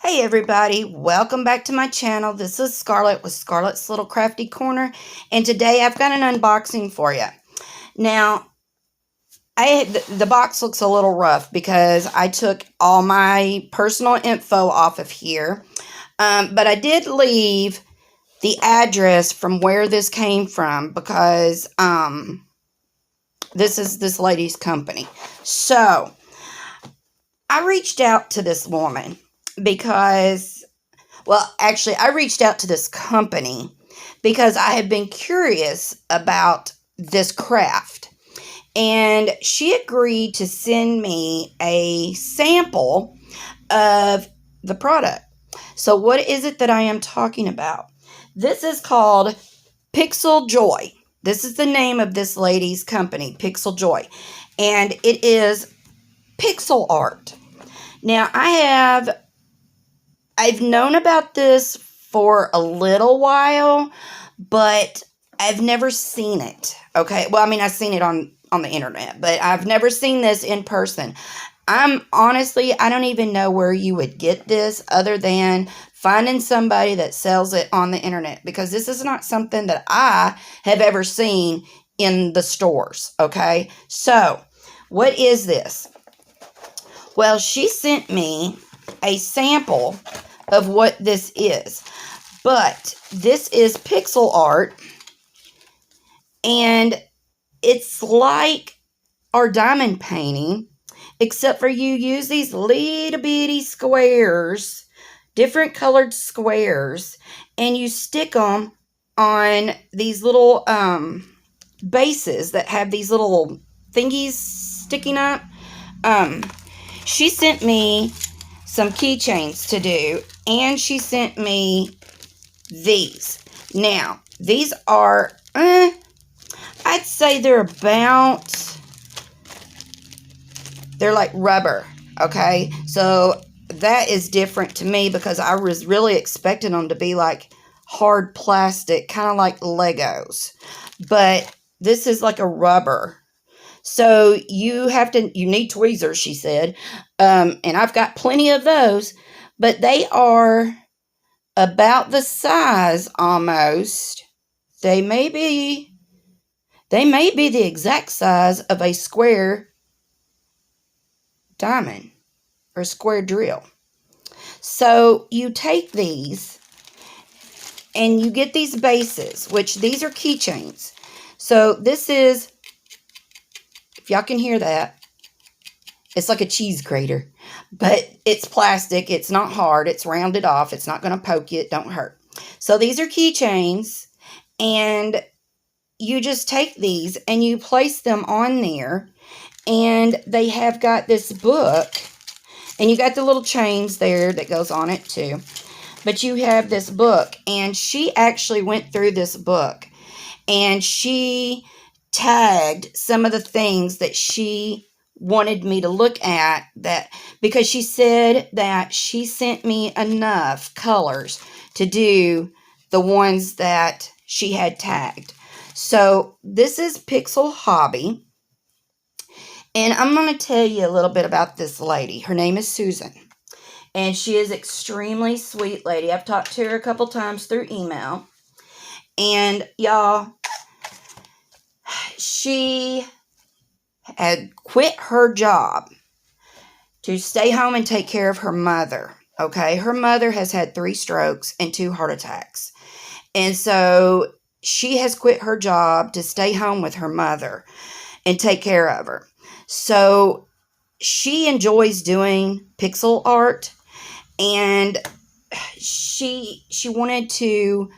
Hey everybody, welcome back to my channel. This is Scarlett with Scarlett's Little Crafty Corner, and today I've got an unboxing for you. Now, the box looks a little rough because I took all my personal info off of here, but I did leave the address from where this came from because this is this lady's company. So, I reached out to this woman because, well, actually, I reached out to this company because I had been curious about this craft. And she agreed to send me a sample of the product. So what is it that I am talking about? This is called Pixel Joy. This is the name of this lady's company, Pixel Joy. And it is pixel art. Now, I've known about this for a little while, but I've never seen it. Okay. Well, I mean, I've seen it on the internet, but I've never seen this in person. I don't even know where you would get this other than finding somebody that sells it on the internet, because this is not something that I have ever seen in the stores. Okay. So what is this? Well, she sent me a sample of what this is, but this is pixel art, and it's like our diamond painting, except for you use these little bitty squares, different colored squares, and you stick them on these little bases that have these little thingies sticking up. She sent me some keychains to do, and she sent me these. Now, these are, I'd say they're like rubber, okay? So that is different to me because I was really expecting them to be like hard plastic, kind of like Legos. But this is like a rubber. So you need tweezers, she said. And I've got plenty of those, but they are about the size almost. They may be the exact size of a square diamond or square drill. So you take these and you get these bases, which these are keychains. So this is, if y'all can hear that, it's like a cheese grater, but it's plastic. It's not hard. It's rounded off. It's not going to poke you. It don't hurt. So these are keychains, and you just take these and you place them on there, and they have got this book, and you got the little chains there that goes on it too, but you have this book, and she actually went through this book, and she tagged some of the things that she wanted me to look at, that because she said that she sent me enough colors to do the ones that she had tagged. So this is Pixel Hobby, and I'm going to tell you a little bit about this lady. Her name is Susan, and she is extremely sweet lady. I've talked to her a couple times through email, and y'all, she had quit her job to stay home and take care of her mother. Okay, her mother has had 3 strokes and 2 heart attacks. And so she has quit her job to stay home with her mother and take care of her. So she enjoys doing pixel art, and she wanted to,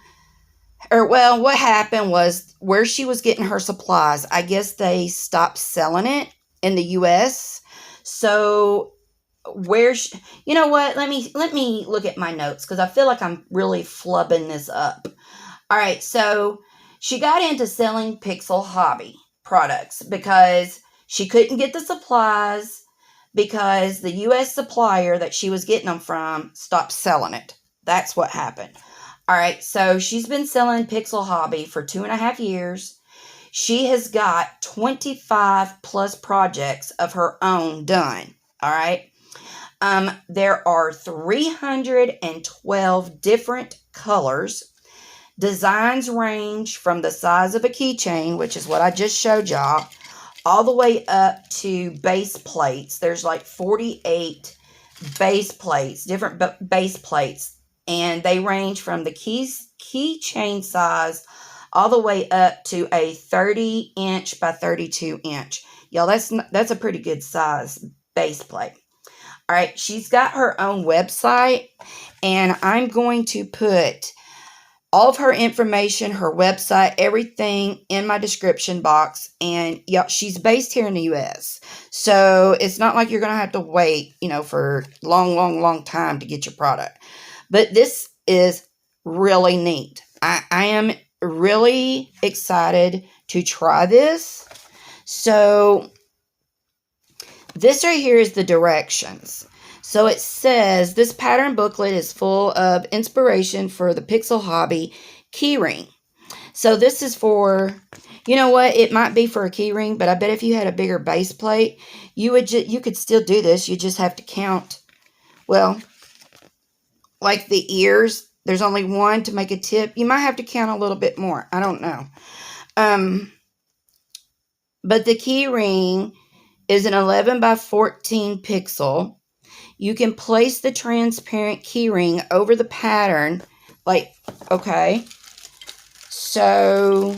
or well, what happened was where she was getting her supplies, I guess they stopped selling it in the U.S. So you know what? Let me look at my notes because I feel like I'm really flubbing this up. All right, so she got into selling Pixel Hobby products because she couldn't get the supplies because the U.S. supplier that she was getting them from stopped selling it. That's what happened. All right, so she's been selling Pixel Hobby for 2.5 years. She has got 25 plus projects of her own done. All right. There are 312 different colors. Designs range from the size of a keychain, which is what I just showed y'all, all the way up to base plates. There's like 48 base plates, different base plates, and they range from the keychain size all the way up to a 30-inch by 32-inch. Y'all, that's a pretty good size base plate. All right, she's got her own website, and I'm going to put all of her information, her website, everything in my description box. And yeah, she's based here in the U.S. So it's not like you're going to have to wait, for long time to get your product. But this is really neat. I am really excited to try this. So this right here is the directions. So it says, this pattern booklet is full of inspiration for the pixel hobby keyring. So this is for, you know what, it might be for a keyring, but I bet if you had a bigger base plate, you could still do this. You just have to count, well, like the ears, there's only one to make a tip. You might have to count a little bit more. I don't know. But the keyring is an 11 by 14 pixel. You can place the transparent keyring over the pattern, like, okay. So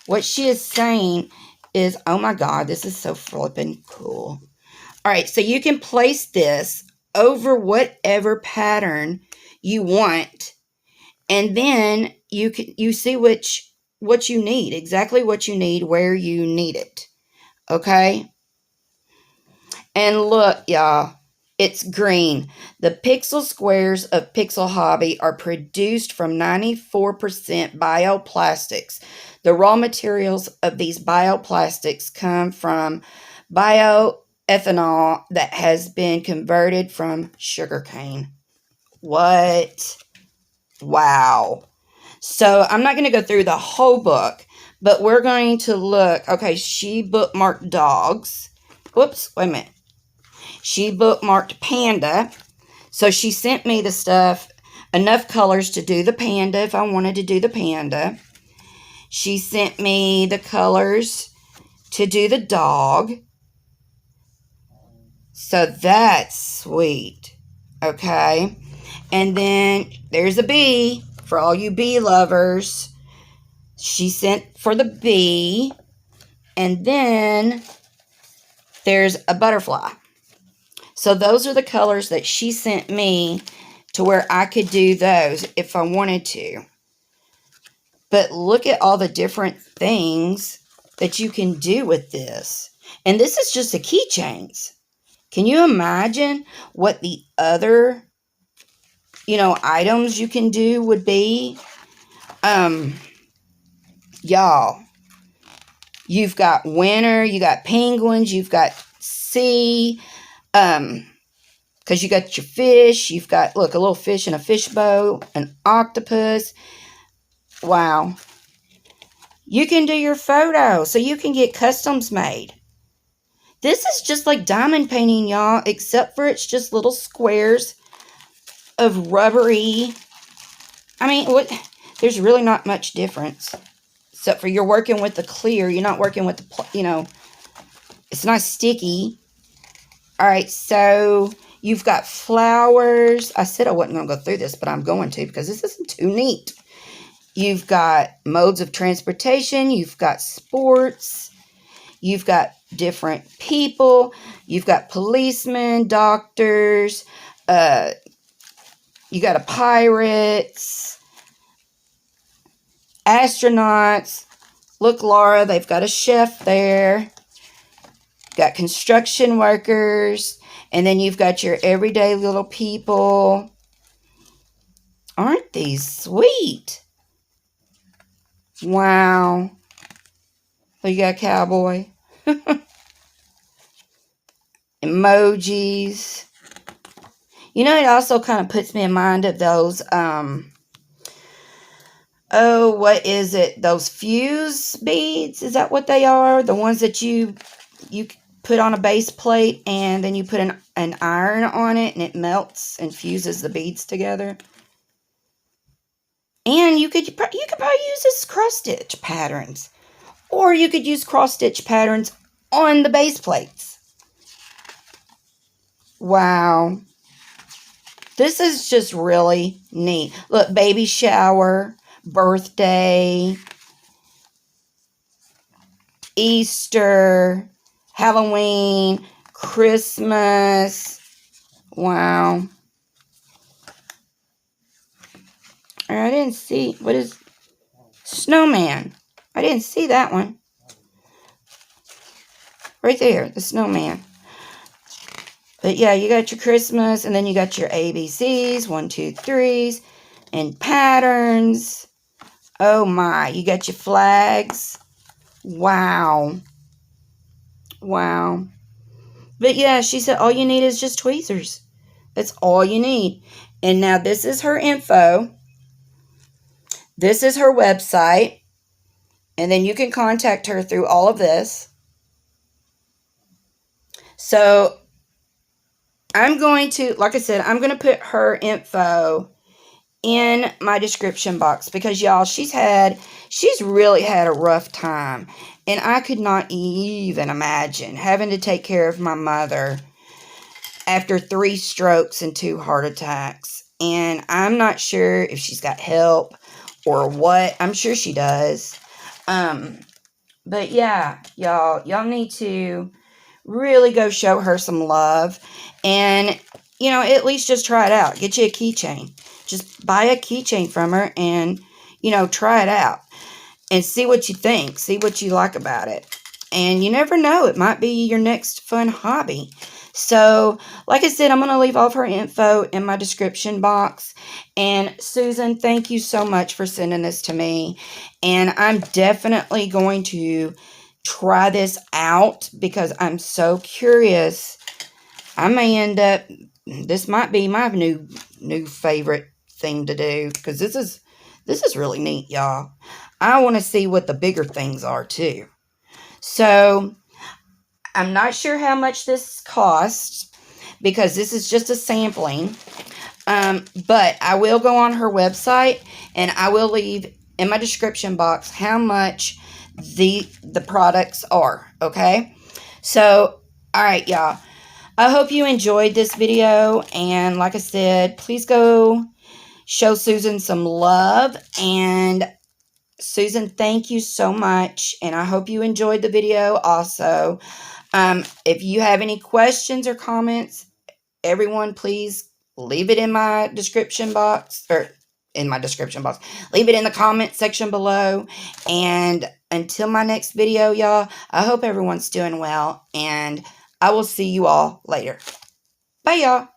what she is saying is, oh my God, this is so flippin' cool. All right, so you can place this over whatever pattern you want, and then you see what you need, exactly what you need, where you need it. Okay? And look, y'all. It's green. The pixel squares of Pixel Hobby are produced from 94% bioplastics. The raw materials of these bioplastics come from bioethanol that has been converted from sugarcane. What? Wow. So I'm not going to go through the whole book, but we're going to look. Okay, she bookmarked dogs. Whoops, wait a minute. She bookmarked panda. So she sent me the stuff, enough colors to do the panda if I wanted to do the panda. She sent me the colors to do the dog. So that's sweet. Okay. And then there's a bee for all you bee lovers. She sent for the bee. And then there's a butterfly. So those are the colors that she sent me to where I could do those if I wanted to. But look at all the different things that you can do with this. And this is just the keychains. Can you imagine what the other, items you can do would be? Y'all, you've got winter, you got penguins, you've got sea, because you got your fish, you've got, look, a little fish in a fishbowl, an octopus. Wow. You can do your photo, so you can get customs made. This is just like diamond painting, y'all, except for it's just little squares of rubbery. I mean, there's really not much difference, except for you're working with the clear. You're not working with the, it's not sticky. All right, so you've got flowers. I said I wasn't going to go through this, but I'm going to because this isn't too neat. You've got modes of transportation. You've got sports. You've got different people. You've got policemen, doctors. You got pirates, astronauts. Look, Laura, they've got a chef there. Got construction workers, and then you've got your everyday little people. Aren't these sweet? Wow. So you got a cowboy. Emojis. It also kind of puts me in mind of those, what is it? Those fuse beads? Is that what they are? The ones that you put on a base plate, and then you put an iron on it and it melts and fuses the beads together. And you could probably use this cross stitch patterns, or you could use cross stitch patterns on the base plates. Wow. This is just really neat. Look, baby shower, birthday, Easter, Halloween, Christmas. Wow. I didn't see. What is snowman? I didn't see that one. Right there, the snowman. But yeah, you got your Christmas, and then you got your ABCs, 1, 2, 3s, and patterns. Oh my, you got your flags. Wow. Wow. But yeah, she said all you need is just tweezers. That's all you need. And now this is her info. This is her website. And then you can contact her through all of this. So I'm going to, like I said, I'm going to put her info in my description box because y'all, she's really had a rough time, and I could not even imagine having to take care of my mother after 3 strokes and 2 heart attacks. And I'm not sure if she's got help or what. I'm sure she does. But yeah, y'all need to really go show her some love, and at least just try it out. Get you a keychain. Just buy a keychain from her and try it out and see what you think. See what you like about it. And you never know, it might be your next fun hobby. So, like I said, I'm going to leave all of her info in my description box. And Susan, thank you so much for sending this to me. And I'm definitely going to try this out because I'm so curious. I may end up, this might be my new favorite thing to do, because this is really neat, y'all. I want to see what the bigger things are too. So I'm not sure how much this costs because this is just a sampling. But I will go on her website and I will leave in my description box how much the products are. Okay. So, all right, y'all. I hope you enjoyed this video. And like I said, please go show Susan some love. And Susan, thank you so much. And I hope you enjoyed the video also. If you have any questions or comments, everyone, please leave it in my description box, or in my description box. Leave it in the comment section below. And until my next video, y'all, I hope everyone's doing well. And I will see you all later. Bye, y'all.